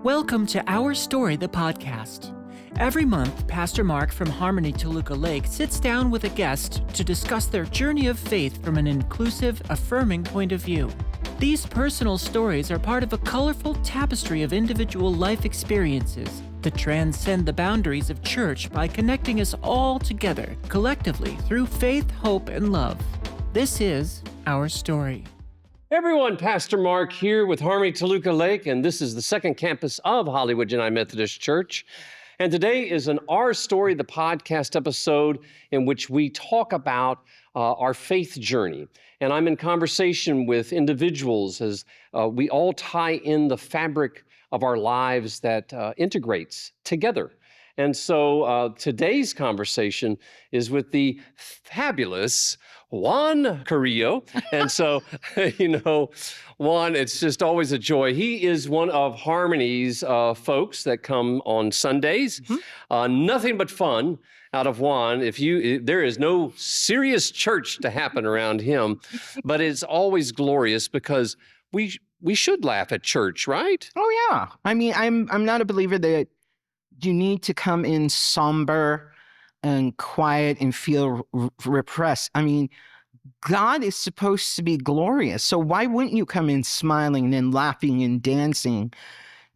Welcome to Our Story, the podcast. Every month, Pastor Mark from Harmony-Toluca Lake sits down with a guest to discuss their journey of faith from an inclusive, affirming point of view. These personal stories are part of a colorful tapestry of individual life experiences that transcend the boundaries of church by connecting us all together collectively through faith, hope, and love. This is Our Story. Hey everyone, Pastor Mark here with Harmony-Toluca Lake, and this is the second campus of Hollywood United Methodist Church. And today is an Our Story, the podcast episode in which we talk about our faith journey. And I'm in conversation with individuals as we all tie in the fabric of our lives that integrates together. And so today's conversation is with the fabulous Juan Carrillo. And so, Juan, it's just always a joy. He is one of Harmony's folks that come on Sundays. Nothing but fun out of Juan. There is no serious church to happen around him, but it's always glorious because we should laugh at church, right? Oh yeah. I mean, I'm not a believer that you need to come in somber and quiet and feel repressed. I mean, God is supposed to be glorious. So why wouldn't you come in smiling and laughing and dancing,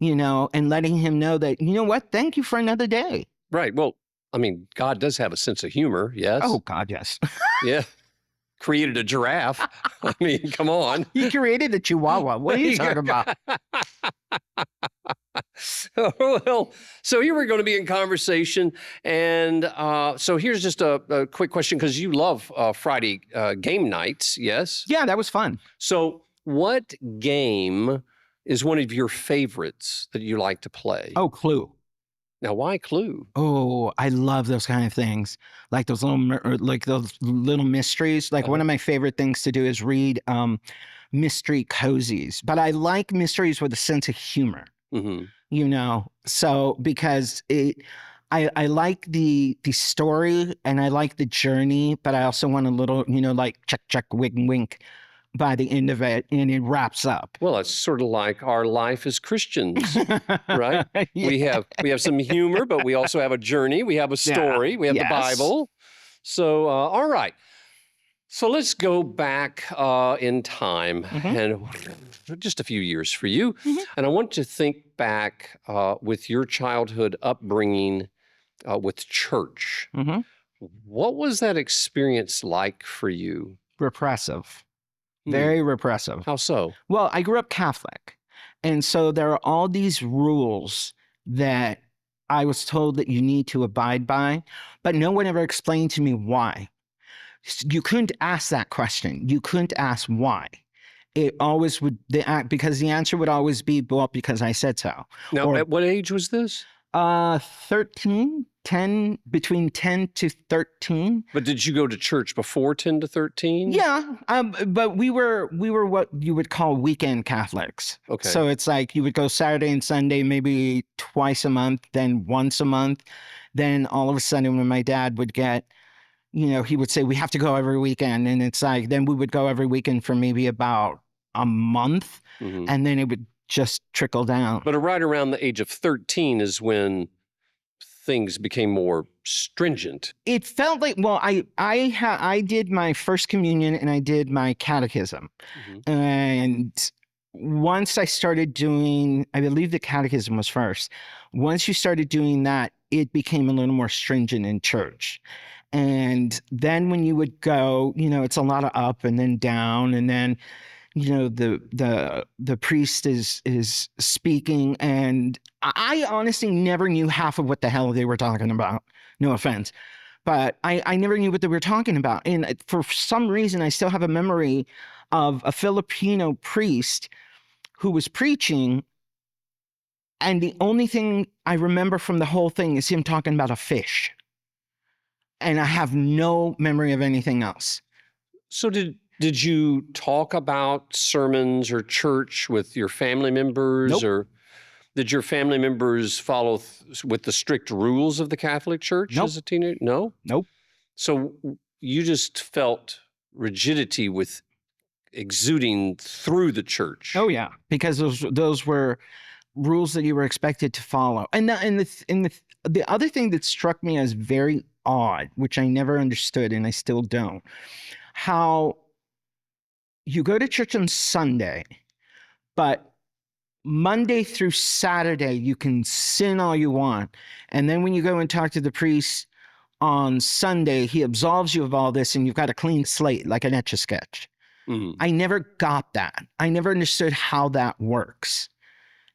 and letting him know that, you know what, thank you for another day. Right. Well, I mean, God does have a sense of humor, yes? Oh, God, yes. Yeah. Created a giraffe. I mean, come on. He created a chihuahua. What are you talking about? Well, so here we're going to be in conversation. And so here's just a quick question, because you love Friday game nights, yes? Yeah, that was fun. So what game is one of your favorites that you like to play? Oh, Clue. Now, why Clue? Oh, I love those kind of things, like those little mysteries. Like one of my favorite things to do is read mystery cozies. But I like mysteries with a sense of humor. So because I like the story and I like the journey, but I also want a little, like check, wink, wink by the end of it, and it wraps up. Well, it's sort of like our life as Christians, right? Yeah. We have some humor, but we also have a journey. We have a story. We have the Bible. So, all right. So let's go back in time and just a few years for you. And I want to think back with your childhood upbringing with church. What was that experience like for you? Repressive. Very repressive. How so? Well, I grew up Catholic. And so there are all these rules that I was told that you need to abide by, but no one ever explained to me why. You couldn't ask that question. You couldn't ask why. It always would, because the answer would always be, well, because I said so. Now, at what age was this? 10, between 10 to 13. But did you go to church before 10 to 13? Yeah, but we were what you would call weekend Catholics. Okay. So it's like you would go Saturday and Sunday, maybe twice a month, then once a month. Then all of a sudden when my dad would get, he would say, we have to go every weekend. And it's like, then we would go every weekend for maybe about a month. And then it would just trickle down. But right around the age of 13 is when things became more stringent. It felt like, well, I did my first communion and I did my catechism. And once I started doing, I believe the catechism was first. Once you started doing that, it became a little more stringent in church. And then when you would go, it's a lot of up and then down, and then the priest is speaking, and I honestly never knew half of what the hell they were talking about. No offense, but I never knew what they were talking about. And for some reason, I still have a memory of a Filipino priest who was preaching, and the only thing I remember from the whole thing is him talking about a fish. And I have no memory of anything else. So did you talk about sermons or church with your family members? Nope. Or did your family members follow with the strict rules of the Catholic Church Nope. as a teenager? No? Nope. So you just felt rigidity with exuding through the church. Oh yeah, because those were rules that you were expected to follow. The other thing that struck me as very odd, which I never understood and I still don't, how you go to church on Sunday, but Monday through Saturday, you can sin all you want. And then when you go and talk to the priest on Sunday, he absolves you of all this and you've got a clean slate, like an Etch-a-Sketch. I never got that. I never understood how that works.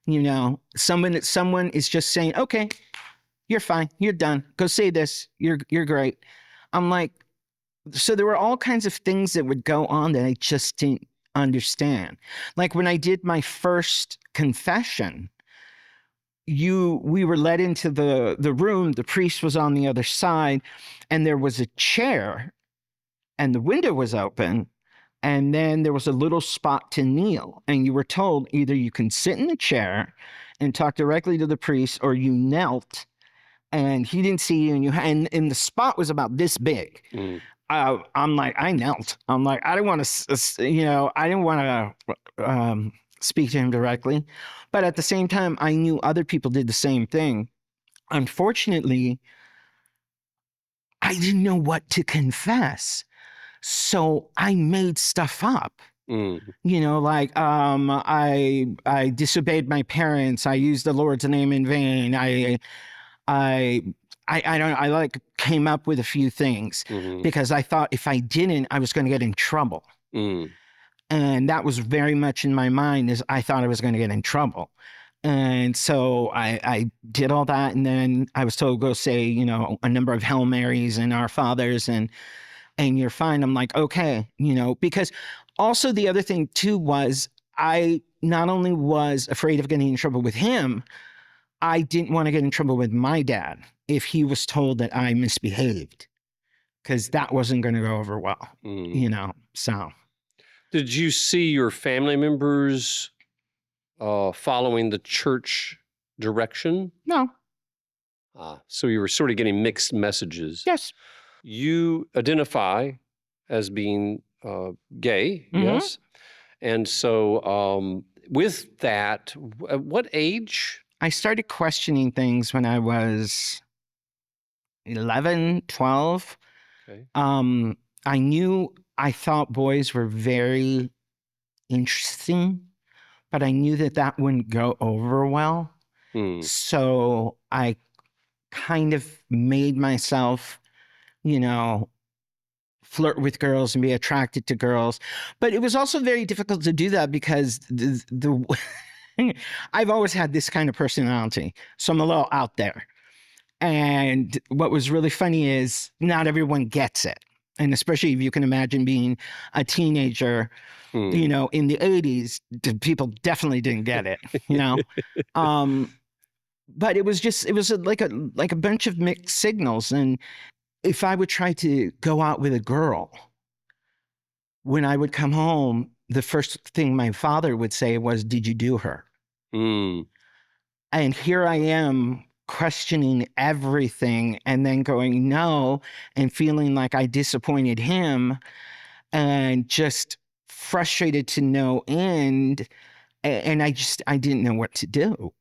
You know, someone is just saying, okay, you're fine. You're done. Go say this. You're great. I'm like, so there were all kinds of things that would go on that I just didn't understand. Like when I did my first confession, we were led into the room. The priest was on the other side, and there was a chair, and the window was open, and then there was a little spot to kneel. And you were told either you can sit in the chair and talk directly to the priest, or you knelt, and he didn't see you, and the spot was about this big. I'm like, I knelt. I'm like, I didn't want to speak to him directly. But at the same time, I knew other people did the same thing. Unfortunately, I didn't know what to confess. So I made stuff up. You know, like I disobeyed my parents. I used the Lord's name in vain. I like came up with a few things because I thought if I didn't, I was going to get in trouble. And that was very much in my mind, is I thought I was going to get in trouble. And so I did all that. And then I was told, go say, you know, a number of Hail Marys and Our Fathers and you're fine. I'm like, okay, you know, because also the other thing too was I not only was afraid of getting in trouble with him, I didn't want to get in trouble with my dad if he was told that I misbehaved, because that wasn't going to go over well, you know, so. Did you see your family members following the church direction? No. So you were sort of getting mixed messages. Yes. You identify as being gay, yes? And so with that, at what age? I started questioning things when I was 11, 12. Okay. I thought boys were very interesting, but I knew that wouldn't go over well. So I kind of made myself, you know, flirt with girls and be attracted to girls. But it was also very difficult to do that because I've always had this kind of personality. So I'm a little out there. And what was really funny is not everyone gets it. And especially if you can imagine being a teenager, you know, in the 80s, people definitely didn't get it, you know? But it was like a bunch of mixed signals. And if I would try to go out with a girl, when I would come home, the first thing my father would say was, did you do her? And here I am questioning everything and then going, no, and feeling like I disappointed him and just frustrated to no end. And I didn't know what to do,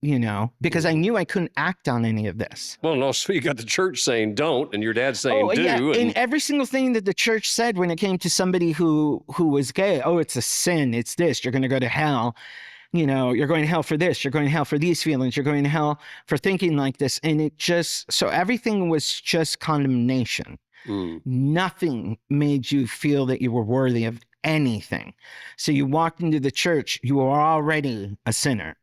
you know, because I knew I couldn't act on any of this. Well, no, so you got the church saying don't, and your dad saying do. Yeah. And every single thing that the church said when it came to somebody who was gay, oh, it's a sin, it's this, you're going to go to hell. You know, you're going to hell for this, you're going to hell for these feelings, you're going to hell for thinking like this. And so everything was just condemnation. Nothing made you feel that you were worthy of anything. So you walked into the church, you were already a sinner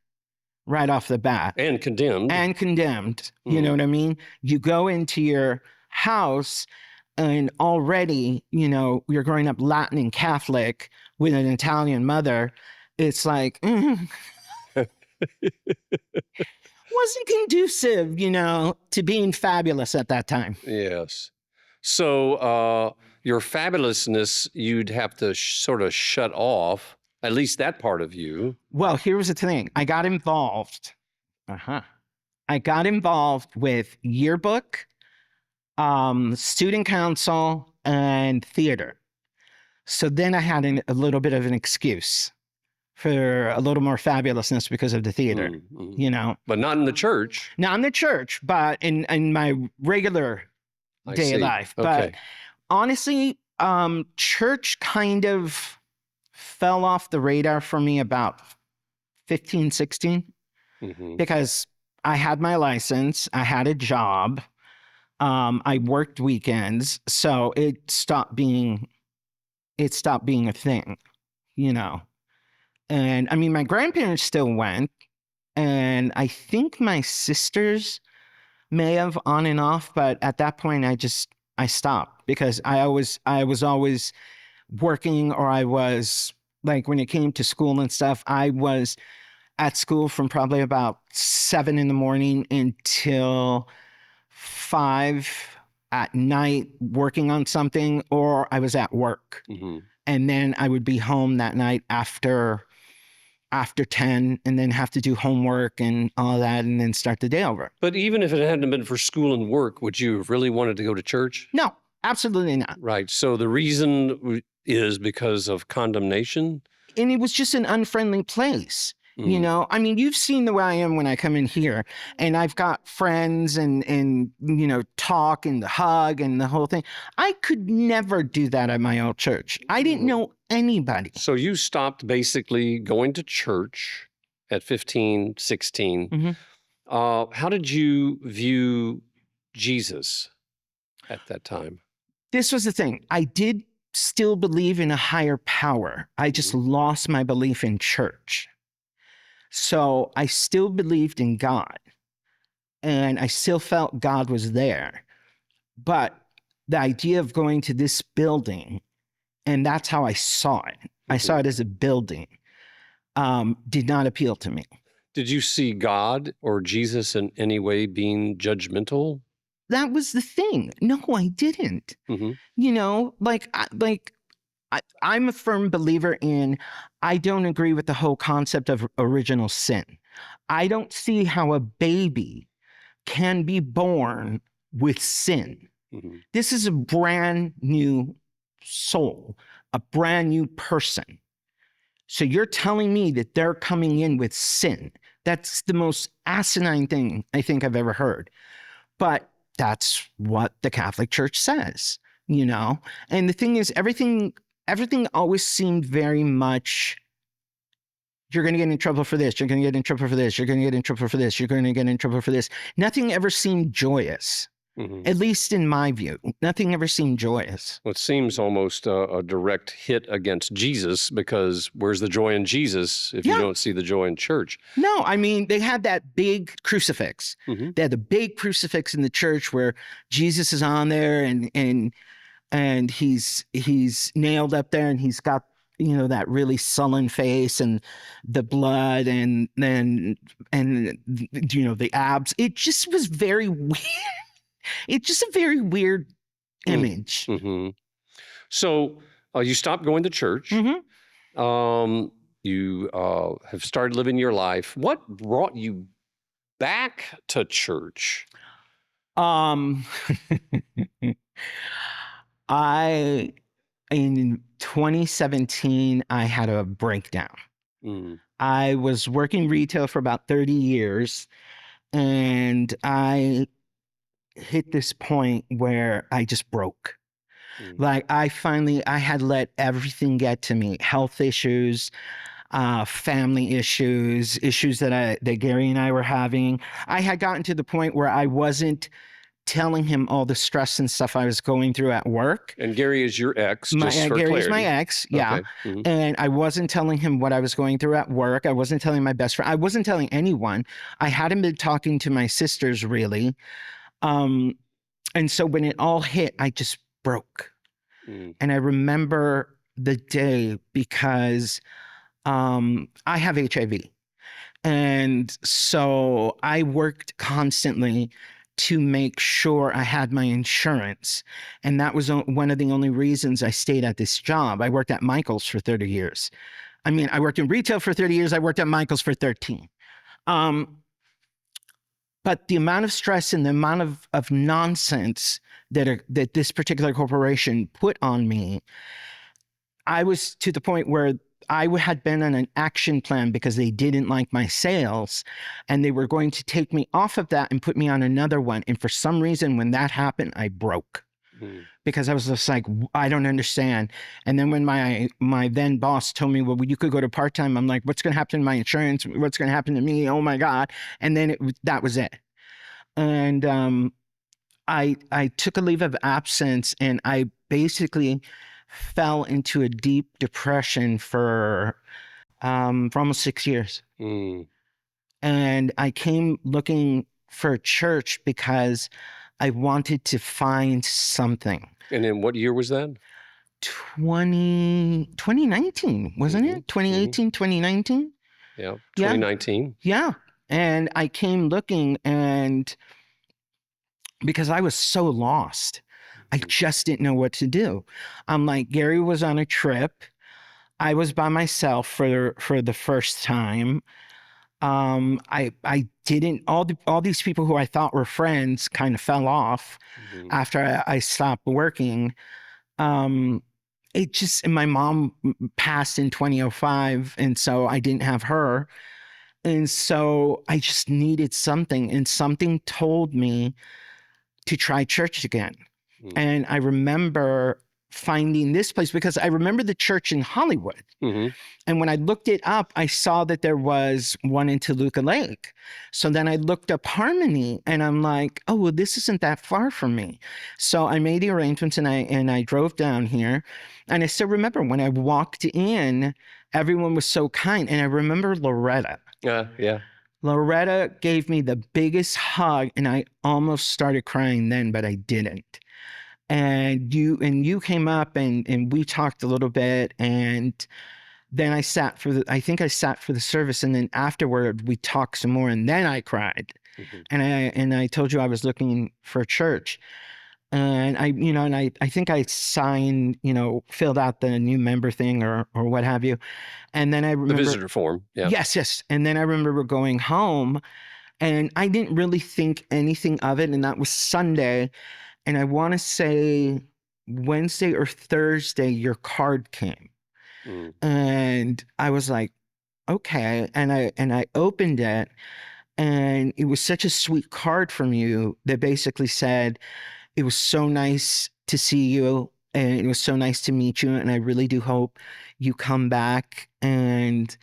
right off the bat. And condemned. You know what I mean? You go into your house and already, you know, you're growing up Latin and Catholic with an Italian mother. It's like, wasn't conducive, you know, to being fabulous at that time. Yes. So your fabulousness, you'd have to sort of shut off, at least that part of you. Well, here was the thing. I got involved. I got involved with yearbook, student council, and theater. So then I had a little bit of an excuse. for a little more fabulousness because of the theater, you know. But not in the church. Not in the church, but in my regular I day of see. life. Okay. But honestly, church kind of fell off the radar for me about 15, 16, because I had my license, I had a job, I worked weekends, so it stopped being a thing, you know. And I mean, my grandparents still went, and I think my sisters may have on and off, but at that point I stopped because I was always working, or I was like, when it came to school and stuff, I was at school from probably about 7 a.m. until 5 p.m. working on something, or I was at work. And then I would be home that night after 10, and then have to do homework and all that, and then start the day over. But even if it hadn't been for school and work, would you have really wanted to go to church? No, absolutely not. Right. So the reason is because of condemnation? And it was just an unfriendly place. You know, I mean, you've seen the way I am when I come in here, and I've got friends and you know, talk and the hug and the whole thing. I could never do that at my old church. I didn't know anybody. So you stopped basically going to church at 15, 16. How did you view Jesus at that time? This was the thing. I did still believe in a higher power. I just lost my belief in church. So I still believed in God, and I still felt God was there. But the idea of going to this building, and that's how I saw it. I saw it as a building, did not appeal to me. Did you see God or Jesus in any way being judgmental? That was the thing. No, I didn't. You know, I'm a firm believer in, I don't agree with the whole concept of original sin. I don't see how a baby can be born with sin. This is a brand new soul, a brand new person. So you're telling me that they're coming in with sin. That's the most asinine thing I think I've ever heard. But that's what the Catholic Church says, you know? And the thing is, everything always seemed very much, you're going to get in trouble for this, you're going to get in trouble for this, you're going to get in trouble for this, you're going to get in trouble for this. Nothing ever seemed joyous, at least in my view. Nothing ever seemed joyous. Well, it seems almost a direct hit against Jesus, because where's the joy in Jesus if you don't see the joy in church? No, I mean, they had that big crucifix. They had the big crucifix in the church where Jesus is on there, and he's nailed up there, and he's got, you know, that really sullen face and the blood and you know, the abs. It just was very weird. It's just a very weird image. So you stopped going to church. You have started living your life. What brought you back to church? In 2017, I had a breakdown. I was working retail for about 30 years, and I hit this point where I just broke. Like, I had let everything get to me. Health issues, family issues that Gary and I were having. I had gotten to the point where I wasn't telling him all the stress and stuff I was going through at work. And Gary is your ex, just for Gary clarity. is my ex, yeah. Okay. And I wasn't telling him what I was going through at work. I wasn't telling my best friend. I wasn't telling anyone. I hadn't been talking to my sisters, really. And so when it all hit, I just broke. And I remember the day because I have HIV. And so I worked constantly to make sure I had my insurance. And that was one of the only reasons I stayed at this job. I worked at Michael's for 30 years. I mean, I worked in retail for 30 years. I worked at Michael's for 13. But the amount of stress and the amount of nonsense that this particular corporation put on me, I was to the point where had been on an action plan because they didn't like my sales, and they were going to take me off of that and put me on another one. And for some reason, when that happened, I broke. Because I was just like, I don't understand. And then when my then boss told me, well, you could go to part-time, I'm like, what's going to happen to my insurance? What's going to happen to me? Oh my God. And then that was it. And I took a leave of absence, and I basically fell into a deep depression for almost 6 years. And I came looking for a church because I wanted to find something. And in what year was that? 2019, wasn't it? 2018, 2019? Yeah, 2019. Yeah. And I came looking, and because I was so lost, I just didn't know what to do. I'm like, Gary was on a trip. I was by myself for the first time. I didn't, all these people who I thought were friends kind of fell off after I stopped working. It just, and my mom passed in 2005, and so I didn't have her. And so I just needed something, and something told me to try church again. And I remember finding this place because I remember the church in Hollywood. And when I looked it up, I saw that there was one in Toluca Lake. So then I looked up Harmony, and I'm like, oh, well, this isn't that far from me. So I made the arrangements, and I drove down here. And I still remember when I walked in, everyone was so kind. And I remember Loretta. Yeah. Loretta gave me the biggest hug, and I almost started crying then, but I didn't. And you came up, and we talked a little bit, and then I sat for the service, and then afterward we talked some more, and then I cried. And I told you I was looking for a church. And I think I signed, filled out the new member thing or what have you. And then I remember the visitor form. Yeah. Yes. And then I remember going home, and I didn't really think anything of it. And that was Sunday. And I want to say Wednesday or Thursday, your card came. And I was like, okay. And I opened it, and it was such a sweet card from you that basically said, it was so nice to see you, and it was so nice to meet you, and I really do hope you come back. And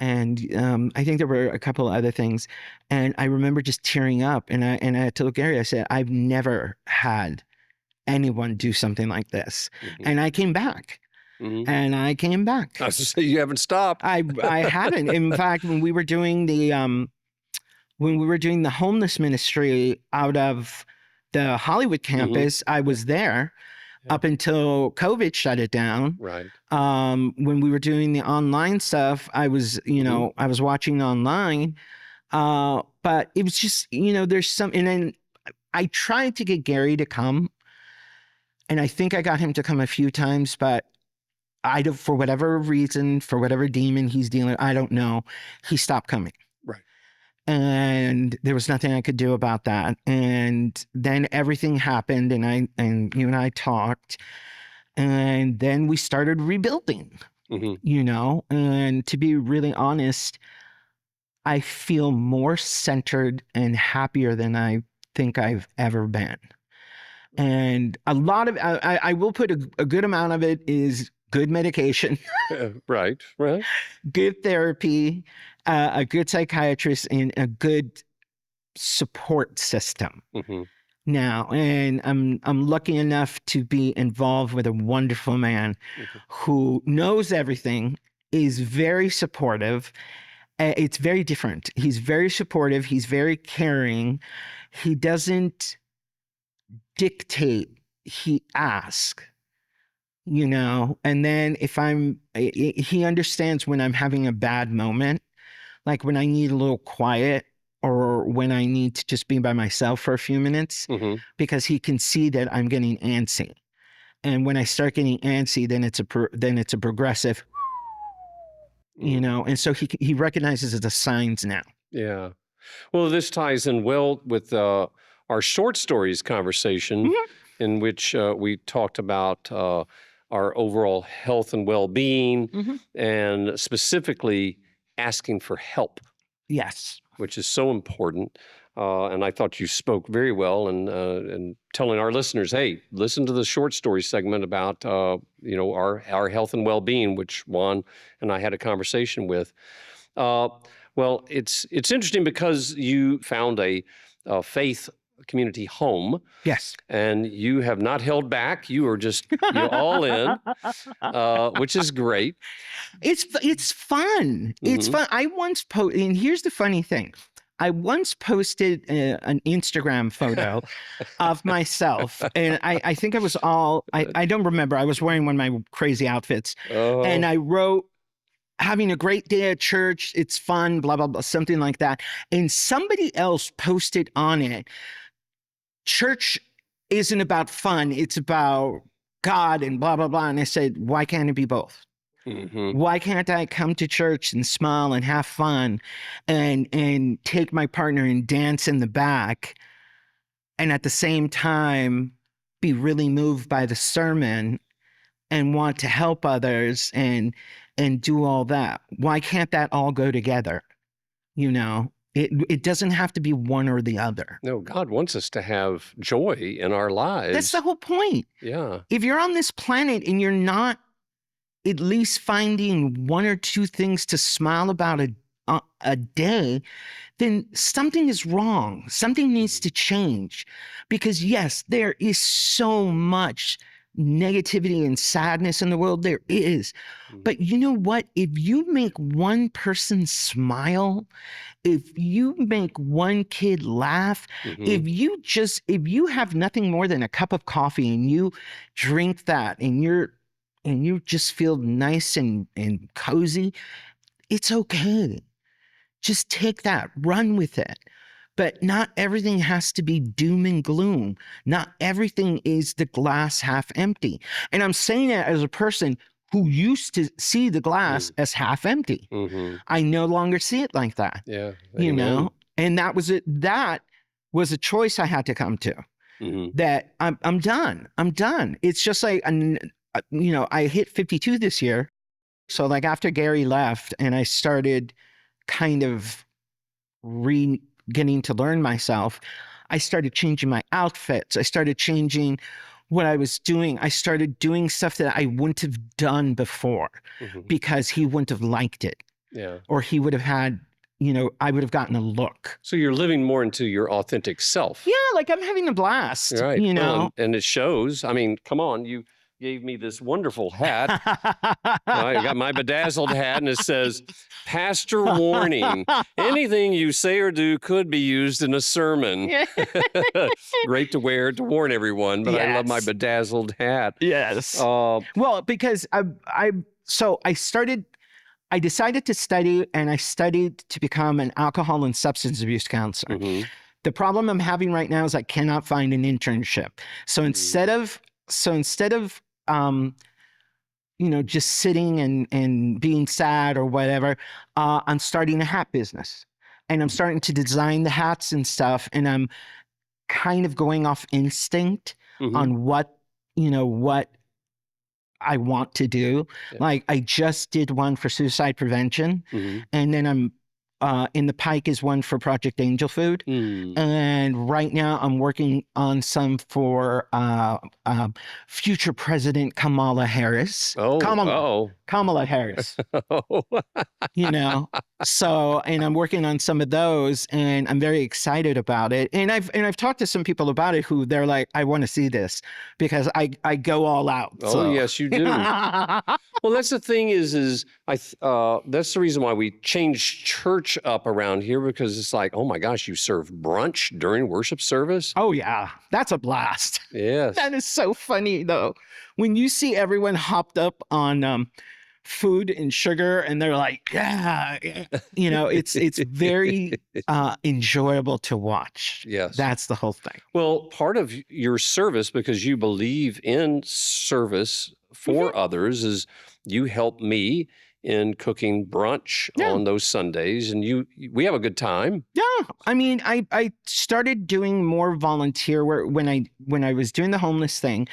I think there were a couple of other things, and I remember just tearing up. And I told Gary, I said, I've never had anyone do something like this, and I came back. And I came back. I was to say, you haven't stopped. I haven't. In fact, when we were doing the homeless ministry out of the Hollywood campus, I was there up until COVID shut it down. Right. When we were doing the online stuff, I was, I was watching online. But it was just, there's some, and then I tried to get Gary to come, and I think I got him to come a few times, but for whatever reason, for whatever demon he's dealing, I don't know, he stopped coming. Right. And there was nothing I could do about that. And then everything happened, and you and I talked, and then we started rebuilding, and to be really honest, I feel more centered and happier than I think I've ever been. And a lot of, I will put a good amount of it is good medication. Right. Good therapy, a good psychiatrist, and a good support system. Now, and I'm lucky enough to be involved with a wonderful man who knows everything, is very supportive. It's very different. He's very supportive. He's very caring. He doesn't dictate. He asks. And then he understands when I'm having a bad moment, like when I need a little quiet, or when I need to just be by myself for a few minutes, because he can see that I'm getting antsy. And when I start getting antsy, then it's a progressive, and so he recognizes the signs now. Yeah. Well, this ties in well with our short stories conversation, in which we talked about our overall health and well-being, Mhm. and specifically asking for help, Yes. which is so important. And I thought you spoke very well, and telling our listeners, hey, listen to the short story segment about our health and well-being, which Juan and I had a conversation with. Uh, well, it's interesting because you found a faith community home, Yes. and you have not held back. You are just all in, which is great. It's fun. It's Mhm. fun. I once and here's the funny thing. I once posted an Instagram photo of myself, and I think I was I don't remember. I was wearing one of my crazy outfits, and Oh, I wrote, having a great day at church. It's fun, blah, blah, blah, something like that. And somebody else posted on it, church isn't about fun. It's about God and blah, blah, blah. And I said, why can't it be both? hmm, Why can't I come to church and smile and have fun and take my partner and dance in the back and at the same time be really moved by the sermon and want to help others and do all that? Why can't that all go together? It doesn't have to be one or the other. no, God wants us to have joy in our That's lives. the whole point. Yeah. If you're on this planet and you're not at least finding one or two things to smile about a day, then something is wrong. Something needs to change. Because yes, there is so much negativity and sadness in the world. There is. Mm. But you know what? If you make one person smile, if you make one kid laugh, Mhm. if you have nothing more than a cup of coffee and you drink that and you just feel nice and cozy, it's okay. Just take that, run with it. But not everything has to be doom and gloom. Not everything is the glass half empty. And I'm saying that as a person who used to see the glass as half empty. Mhm. I no longer see it like that, Yeah. you Amen. know? And that was it. That was a choice I had to come to, Mhm. that I'm done. I'm done. It's just like, I hit 52 this year. So like after Gary left and I started kind of getting to learn myself, I started changing my outfits. I started changing what I was doing. I started doing stuff that I wouldn't have done before Mhm. because he wouldn't have liked it, Yeah. or he would have had, I would have gotten a look. So you're living more into your authentic self. Yeah, like I'm having a blast, Right. Well, and it shows. I mean, come on, you gave me this wonderful hat. I got my bedazzled hat, and it says, Pastor Warning. Anything you say or do could be used in a sermon. Great to wear to warn everyone, but I love my Yes. bedazzled hat. Yes. Uh, Well, because I decided to study, and I studied to become an alcohol and substance abuse counselor. mhm. The problem I'm having right now is I cannot find an internship. So instead of just sitting and being sad or whatever, I'm starting a hat business, and I'm starting to design the hats and stuff, and I'm kind of going off instinct Mhm. on what I want to do. Yeah. Like I just did one for suicide prevention, Mhm. and then I'm in the pike is one for Project Angel Food. Mm. And right now I'm working on some for future President Kamala Harris. Oh, Kamala Harris. oh. So, and I'm working on some of those, and I'm very excited about it. And I've talked to some people about it who they're like, I want to see this because I go all out. Oh, So. yes, you do. Well, that's the thing is that's the reason why we changed church up around here, because it's like, oh my gosh, you serve brunch during worship service? Oh yeah, that's a blast. Yes. That is so funny though. When you see everyone hopped up on food and sugar, and they're like, yeah, it's very enjoyable to watch. Yes. That's the whole thing. Well, part of your service, because you believe in service for others, is you help me in cooking brunch on those Sundays, and we have a good time. Yeah, I mean, I started doing more volunteer work when I was doing the homeless thing.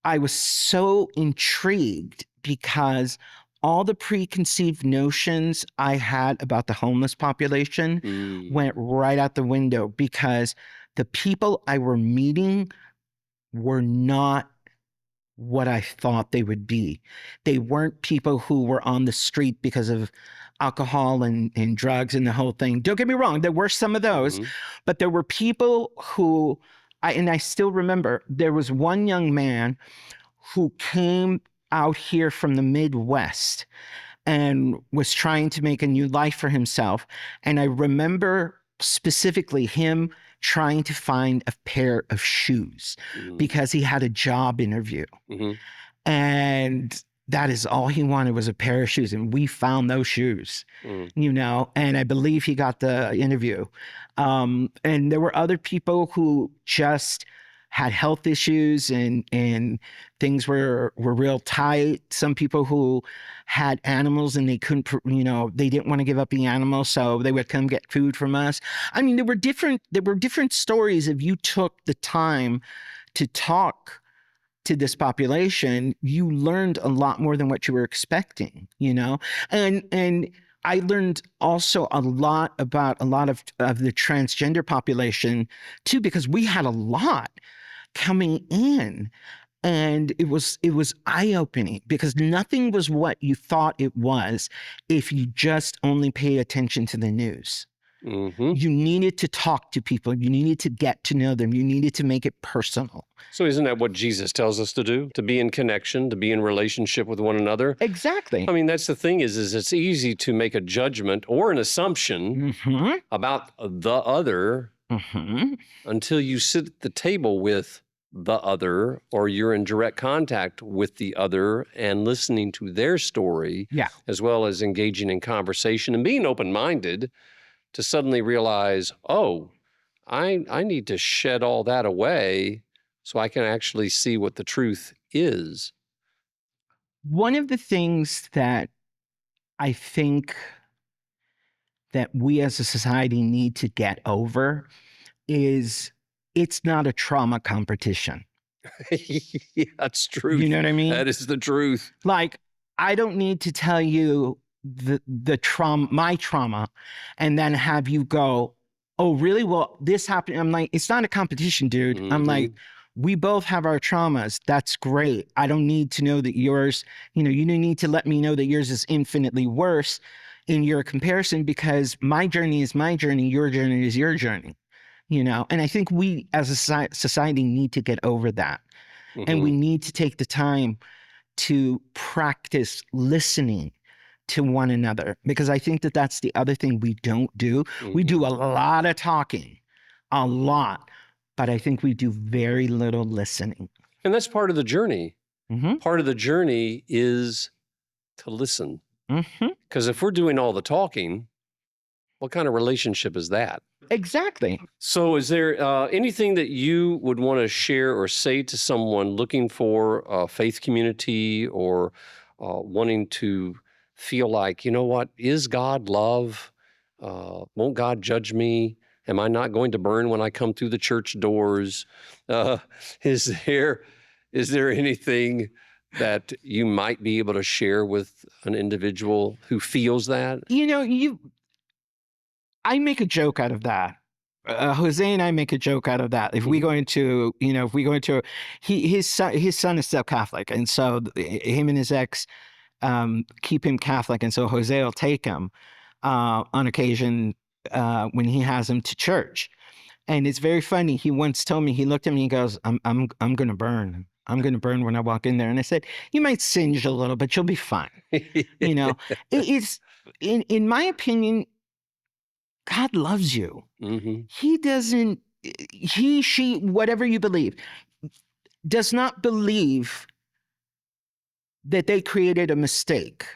I was so intrigued because all the preconceived notions I had about the homeless population went right out the window, because the people I were meeting were not what I thought they would be. They weren't people who were on the street because of alcohol and drugs and the whole thing. Don't get me wrong, there were some of those, but there were people who, I still remember, there was one young man who came out here from the Midwest and was trying to make a new life for himself. And I remember specifically him trying to find a pair of shoes because he had a job interview. And that is all he wanted, was a pair of shoes. And we found those shoes, you know, and I believe he got the interview. And there were other people who just had health issues and things were real tight. Some people who had animals and they couldn't, you know, they didn't want to give up the animals, so they would come get food from us. I mean, there were different stories. If you took the time to talk to this population, you learned a lot more than what you were expecting, you know? And I learned also a lot about a lot of the transgender population too, because we had a lot coming in, and it was eye-opening, because nothing was what you thought it was if you just only pay attention to the news. You needed to talk to people. You needed to get to know them. You needed to make it personal. So isn't that what Jesus tells us to do? To be in connection, to be in relationship with one another? Exactly. I mean, that's the thing is it's easy to make a judgment or an assumption about the other until you sit at the table with the other, or you're in direct contact with the other and listening to their story, as well as engaging in conversation and being open-minded to suddenly realize, oh, I need to shed all that away so I can actually see what the truth is. One of the things that I think that we as a society need to get over is it's not a trauma competition. Yeah, that's true. You know what I mean? That is the truth. Like, I don't need to tell you the trauma, my trauma, and then have you go, oh, really? Well, this happened. I'm like, it's not a competition, dude. I'm like, we both have our traumas. That's great. I don't need to know that yours, you know, you don't need to let me know that yours is infinitely worse in your comparison, because my journey is my journey. Your journey is your journey. You know, and I think we as a society need to get over that. And we need to take the time to practice listening to one another, because I think that that's the other thing we don't do. We do a lot of talking, a lot, but I think we do very little listening. And that's part of the journey. Part of the journey is to listen. Because if we're doing all the talking, what kind of relationship is that? Exactly. So is there anything that you would want to share or say to someone looking for a faith community, or wanting to feel like, you know what, is God love? Won't God judge me? Am I not going to burn when I come through the church doors? Is there anything that you might be able to share with an individual who feels that? You know, I make a joke out of that. Jose and I make a joke out of that. If we go into, you know, his son is still Catholic, and so him and his ex keep him Catholic, and so Jose will take him on occasion when he has him to church. And it's very funny. He once told me, he looked at me, he goes, I'm gonna burn. I'm gonna burn when I walk in there. And I said, you might singe a little, but you'll be fine. You know, it's in my opinion, God loves you. He doesn't, she, whatever you believe, does not believe that they created a mistake.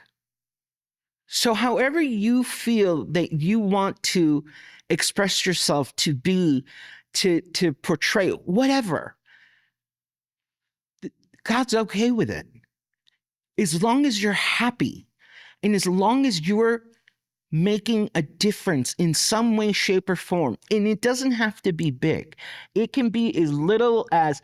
So however you feel that you want to express yourself, to be, to portray, whatever, God's okay with it. As long as you're happy, and as long as you're making a difference in some way, shape, or form. And it doesn't have to be big. It can be as little as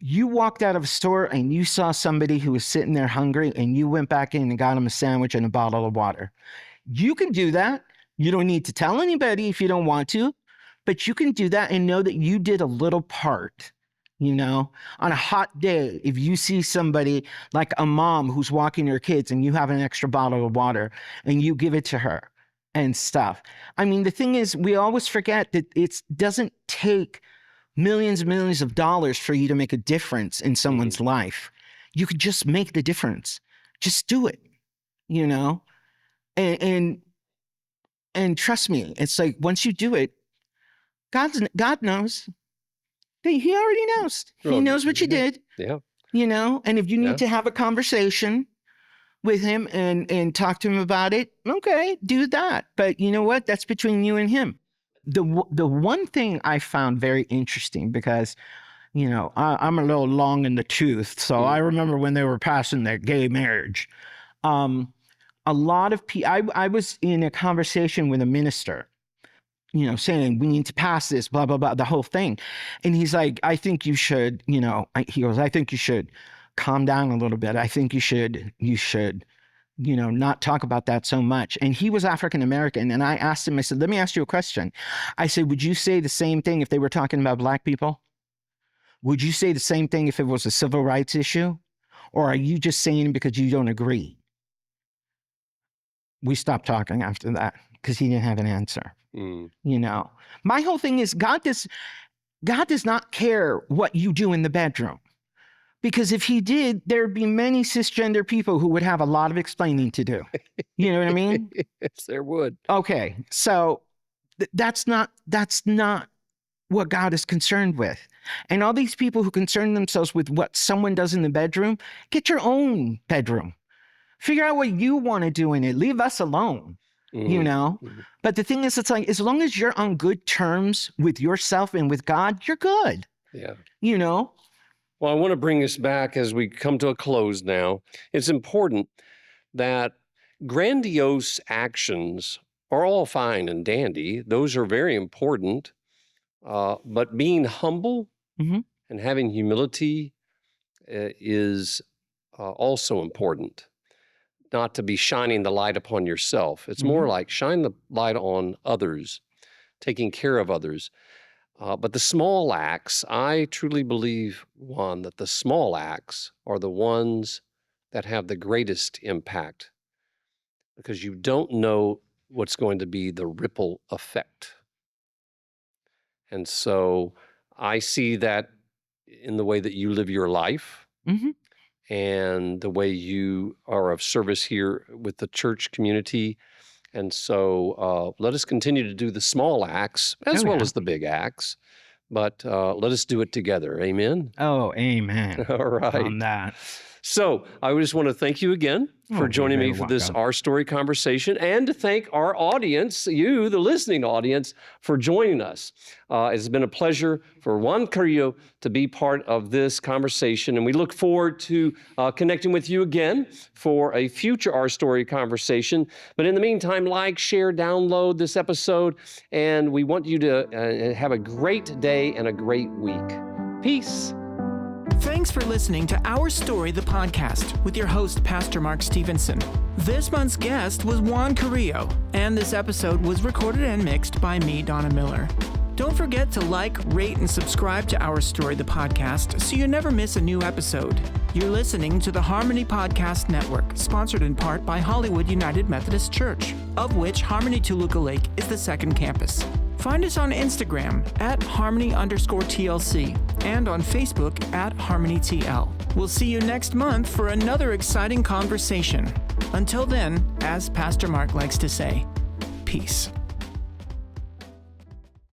you walked out of a store and you saw somebody who was sitting there hungry and you went back in and got them a sandwich and a bottle of water. You can do that. You don't need to tell anybody if you don't want to, but you can do that and know that you did a little part. On a hot day, if you see somebody like a mom who's walking her kids and you have an extra bottle of water and you give it to her and stuff. I mean, the thing is, we always forget that it doesn't take millions and millions of dollars for you to make a difference in someone's life. You could just make the difference. Just do it, and trust me, it's like once you do it, God knows. He already knows. He knows what you did. Yeah. And if you need to have a conversation with him and talk to him about it, okay, do that. But you know what? That's between you and him. The one thing I found very interesting, because, I'm a little long in the tooth. So I remember when they were passing that gay marriage. A lot of people, I was in a conversation with a minister, saying we need to pass this, blah, blah, blah, the whole thing. And he's like, I think you should, he goes, I think you should calm down a little bit. I think you should, not talk about that so much. And he was African-American. And I asked him, I said, let me ask you a question. I said, would you say the same thing if they were talking about Black people? Would you say the same thing if it was a civil rights issue? Or are you just saying it because you don't agree? We stopped talking after that because he didn't have an answer. My whole thing is God does not care what you do in the bedroom, because if he did, there'd be many cisgender people who would have a lot of explaining to do. You know what I mean? Yes, there would. Okay. So that's not what God is concerned with. And all these people who concern themselves with what someone does in the bedroom, get your own bedroom. Figure out what you want to do in it. Leave us alone. But the thing is, it's like, as long as you're on good terms with yourself and with God, you're good. Yeah. Well, I want to bring us back as we come to a close now. It's important that grandiose actions are all fine and dandy. Those are very important. But being humble and having humility is also important. Not to be shining the light upon yourself. It's more like shine the light on others, taking care of others. But the small acts, I truly believe, Juan, that the small acts are the ones that have the greatest impact, because you don't know what's going to be the ripple effect. And so I see that in the way that you live your life. And the way you are of service here with the church community. And so let us continue to do the small acts as well as the big acts, but let us do it together. Amen? Oh, amen. All right. On that. So I just want to thank you again for joining me for this Our Story conversation, and to thank our audience, you, the listening audience, for joining us. It's been a pleasure for Juan Carrillo to be part of this conversation, and we look forward to connecting with you again for a future Our Story conversation. But in the meantime, like, share, download this episode, and we want you to have a great day and a great week. Peace. Thanks for listening to Our Story, the podcast, with your host, Pastor Mark Stevenson. This month's guest was Juan Carrillo, and this episode was recorded and mixed by me, Donna Miller. Don't forget to like, rate, and subscribe to Our Story, the podcast, so you never miss a new episode. You're listening to the Harmony Podcast Network, sponsored in part by Hollywood United Methodist Church, of which Harmony-Toluca Lake is the second campus. Find us on Instagram at Harmony_TLC and on Facebook at HarmonyTL. We'll see you next month for another exciting conversation. Until then, as Pastor Mark likes to say, peace.